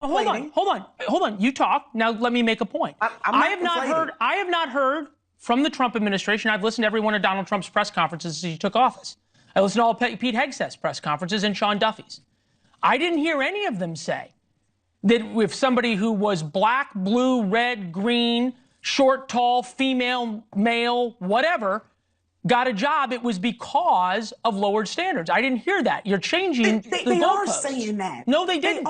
Hold on. You talk. Now let me make a point. I have not heard from the Trump administration. I've listened to every one of Donald Trump's press conferences since he took office. I listened to all Pete Hegseth's press conferences and Sean Duffy's. I didn't hear any of them say that if somebody who was black, blue, red, green, short, tall, female, male, whatever, got a job, it was because of lowered standards. I didn't hear that. You're changing the goalposts. They are saying that. No, they didn't.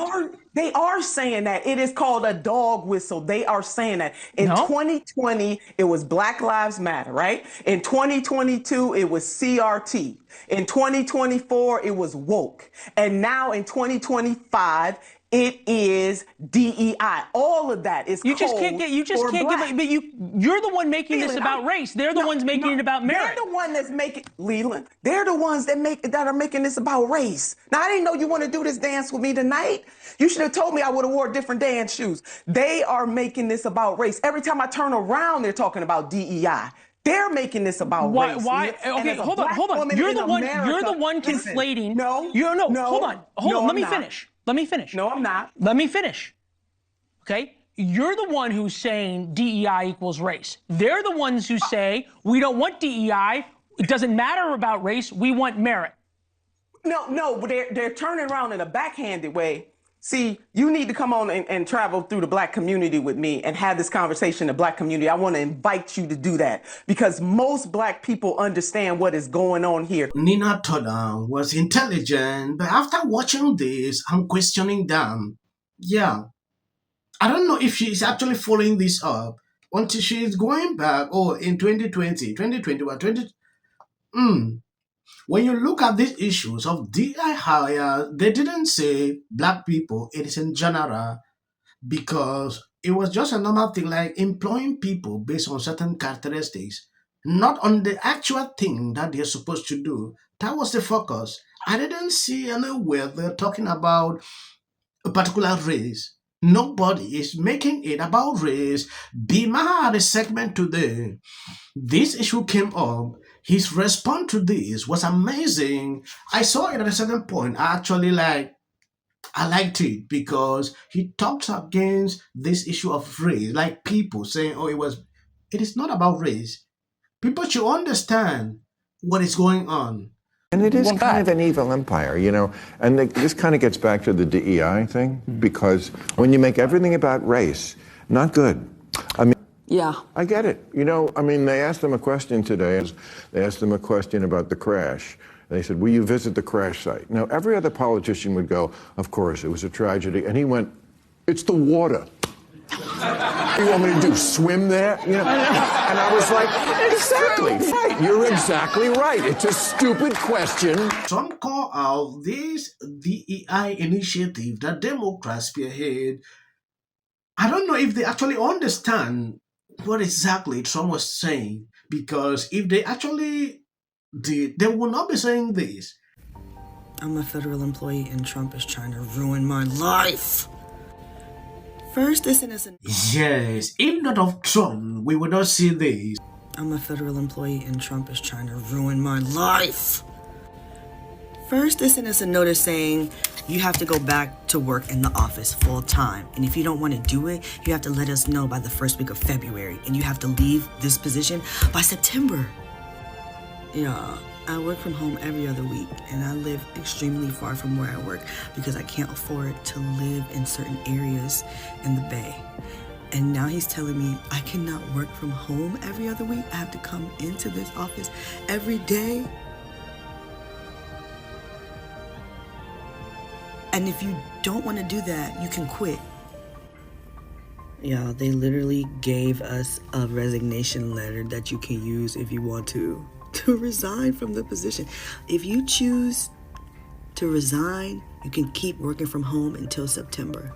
They are saying that. It is called a dog whistle. They are saying that. In 2020, it was Black Lives Matter, right? In 2022, it was CRT. In 2024, it was woke. And now in 2025, it is DEI. All of that is You're the one making this about race. They're the ones making it about merit. They're the one that's making, Leland, they're the ones that are making this about race. Now, I didn't know you want to do this dance with me tonight. You should have told me I would have wore different dance shoes. They are making this about race. Every time I turn around, they're talking about DEI. They're making this about race. Why? Okay, hold on. You're the one conflating. Hold on. Let me finish. No, I'm not. Let me finish. Okay? You're the one who's saying DEI equals race. They're the ones who say, we don't want DEI. It doesn't matter about race. We want merit. No, but they're turning around in a backhanded way. See, you need to come on and travel through the black community with me and have this conversation in the black community. I want to invite you to do that because most black people understand what is going on here. Nina Toda was intelligent, but after watching this, I'm questioning them. Yeah, I don't know if she's actually following this up until she's going back, in 2020, 2021, When you look at these issues of DI hire, they didn't say black people, it is in general, because it was just a normal thing like employing people based on certain characteristics, not on the actual thing that they're supposed to do. That was the focus. I didn't see anywhere they're talking about a particular race. Nobody is making it about race. Bima had a segment today. This issue came up. His response to this was amazing. I saw it at a certain point. I liked it because he talks against this issue of race, like people saying, it is not about race. People should understand what is going on. And it is kind of an evil empire, and this kind of gets back to the DEI thing, because when you make everything about race, not good. I mean, yeah, I get it. They asked them a question today. They asked them a question about the crash. They said, will you visit the crash site? Now, every other politician would go, of course, it was a tragedy. And he went, it's the water. What do you want me to do, swim there? And I was like, exactly right. You're exactly right. It's a stupid question. Some call out this DEI initiative that Democrats spearhead. I don't know if they actually understand what exactly Trump was saying, because if they actually did, they would not be saying this. I'm a federal employee and Trump is trying to ruin my life. First, this innocent... Yes, if not of Trump, we would not see this. I'm a federal employee and Trump is trying to ruin my life. First, this innocent notice saying you have to go back to work in the office full time. And if you don't want to do it, you have to let us know by the first week of February. And you have to leave this position by September. Yeah, I work from home every other week, and I live extremely far from where I work because I can't afford to live in certain areas in the Bay. And now he's telling me I cannot work from home every other week. I have to come into this office every day. And if you don't want to do that, you can quit. Yeah, they literally gave us a resignation letter that you can use if you want to resign from the position. If you choose to resign, you can keep working from home until September.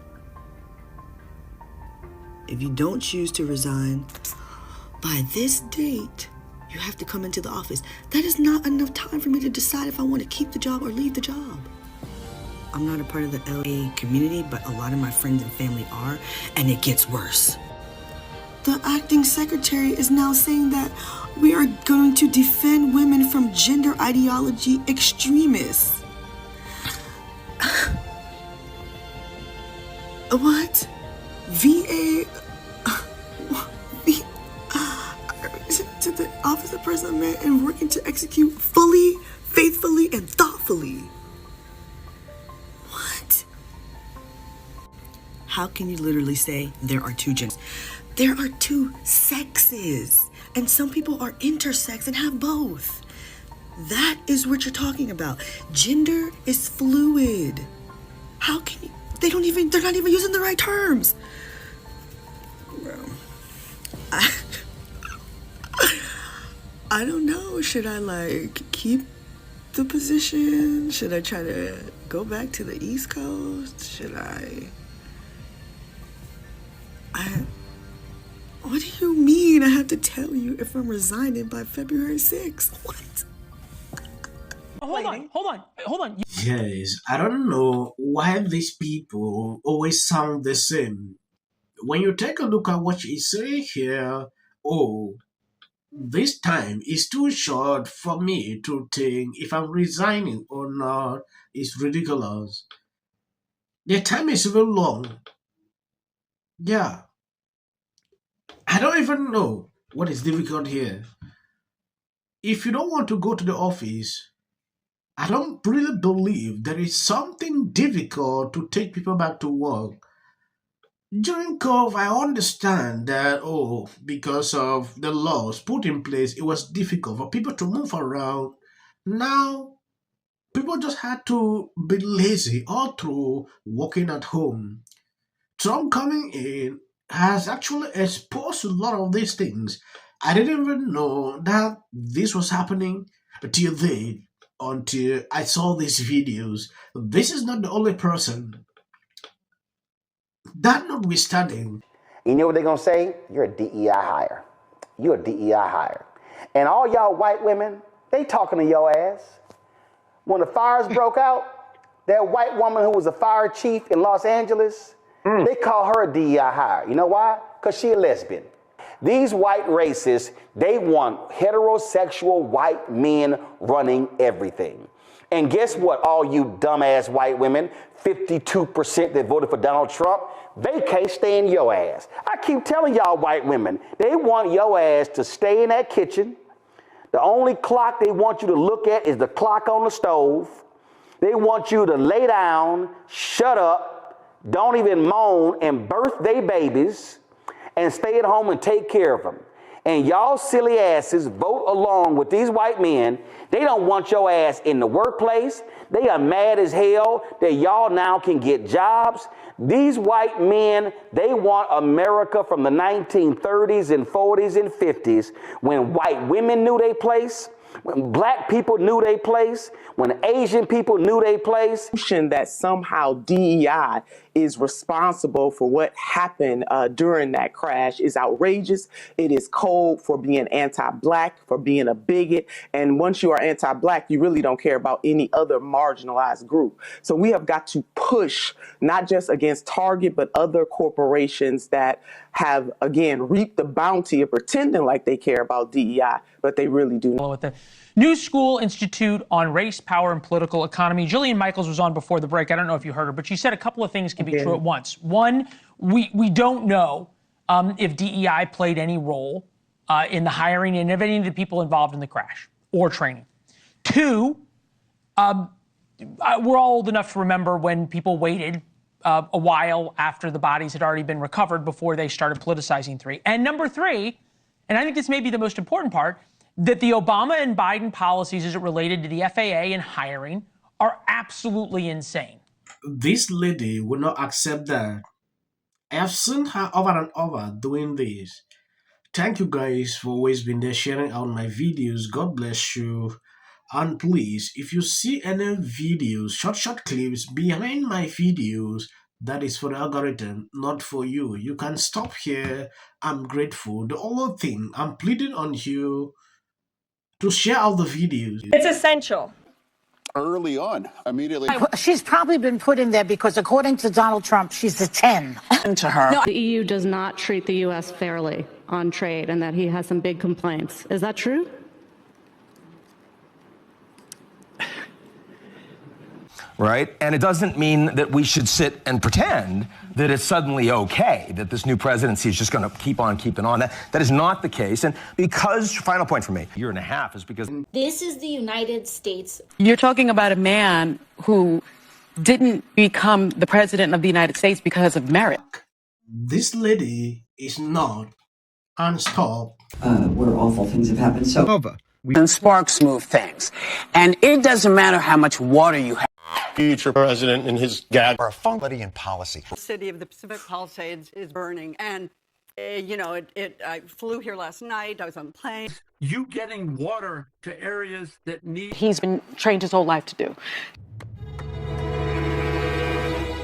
If you don't choose to resign, by this date, you have to come into the office. That is not enough time for me to decide if I want to keep the job or leave the job. I'm not a part of the LA community, but a lot of my friends and family are, and it gets worse. The acting secretary is now saying that we are going to defend women from gender ideology extremists. What? VA? To the Office of President and working to execute fully, faithfully, and thoughtfully. What? How can you literally say there are two genders? There are two sexes, and some people are intersex and have both. That is what you're talking about. Gender is fluid. How can you? They're not even using the right terms. Bro, I don't know. Should I keep the position? Should I try to go back to the East Coast? Should I what do you mean I have to tell you if I'm resigning by February 6th? What? Hold on. Yes, I don't know why these people always sound the same. When you take a look at what she say here, oh, this time is too short for me to think if I'm resigning or not. It's ridiculous. The time is even long. Yeah. I don't even know what is difficult here. If you don't want to go to the office, I don't really believe there is something difficult to take people back to work. During COVID, I understand that, oh, because of the laws put in place, it was difficult for people to move around. Now, people just had to be lazy all through working at home. Trump coming in has actually exposed a lot of these things. I didn't even know that this was happening until I saw these videos. This is not the only person. That notwithstanding, You know what they're going to say? You're a DEI hire. You're a DEI hire. And all y'all white women, they talking to your ass. When the fires broke out, that white woman who was a fire chief in Los Angeles, they call her a DEI hire. You know why? Because she a lesbian. These white racists, they want heterosexual white men running everything. And guess what, all you dumbass white women, 52% that voted for Donald Trump, they can't stand your ass. I keep telling y'all white women, they want your ass to stay in that kitchen. The only clock they want you to look at is the clock on the stove. They want you to lay down, shut up, don't even moan and birth their babies and stay at home and take care of them. And y'all silly asses vote along with these white men. They don't want your ass in the workplace. They are mad as hell that y'all now can get jobs. These white men, they want America from the 1930s and 40s and 50s when white women knew their place, when black people knew their place, when Asian people knew their place. That somehow DEI is responsible for what happened during that crash is outrageous. It is code for being anti-black, for being a bigot. And once you are anti-black, you really don't care about any other marginalized group. So we have got to push not just against Target, but other corporations that have, again, reaped the bounty of pretending like they care about DEI, but they really do not. With the New School Institute on Race, Power, and Political Economy. Jillian Michaels was on before the break. I don't know if you heard her, but she said a couple of things can be true at once. One, we don't know if DEI played any role in the hiring and of any of the people involved in the crash or training. Two, we're all old enough to remember when people waited a while after the bodies had already been recovered before they started politicizing three. And number three, and I think this may be the most important part, that the Obama and Biden policies as it related to the FAA and hiring are absolutely insane. This lady will not accept that. I have seen her over and over doing this. Thank you guys for always being there sharing out my videos. God bless you. And please, if you see any videos, short clips behind my videos, that is for the algorithm, not for you. You can stop here. I'm grateful. The only thing I'm pleading on you to share out the videos. It's essential. Early on, immediately. She's probably been put in there because, according to Donald Trump, she's a 10. To her. No, the EU does not treat the U.S. fairly on trade and that he has some big complaints. Is that true? right? And it doesn't mean that we should sit and pretend that it's suddenly okay, that this new presidency is just going to keep on keeping on. That is not the case. And because, final point for me, a year and a half is because... This is the United States. You're talking about a man who didn't become the president of the United States because of merit. This lady is not unstopped. Where awful things have happened. So and sparks move things. And it doesn't matter how much water you have. Future president and his gag are somebody in policy. The city of the Pacific Palisades is burning. And, I flew here last night. I was on a plane. You getting water to areas that need... He's been trained his whole life to do.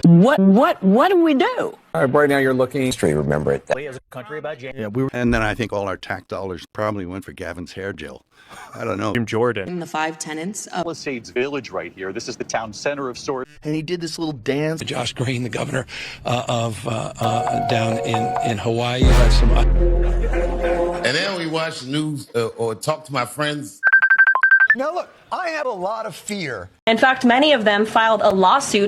What do we do? Right now you're looking straight. Remember it. As a country about and then I think all our tax dollars probably went for Gavin's hair gel. I don't know. Jim Jordan. In the 5 tenants of Palisades Village right here. This is the town center of sorts. And he did this little dance. Josh Green, the governor of down in Hawaii. And then we watch the news or talk to my friends. Now look, I have a lot of fear. In fact, many of them filed a lawsuit.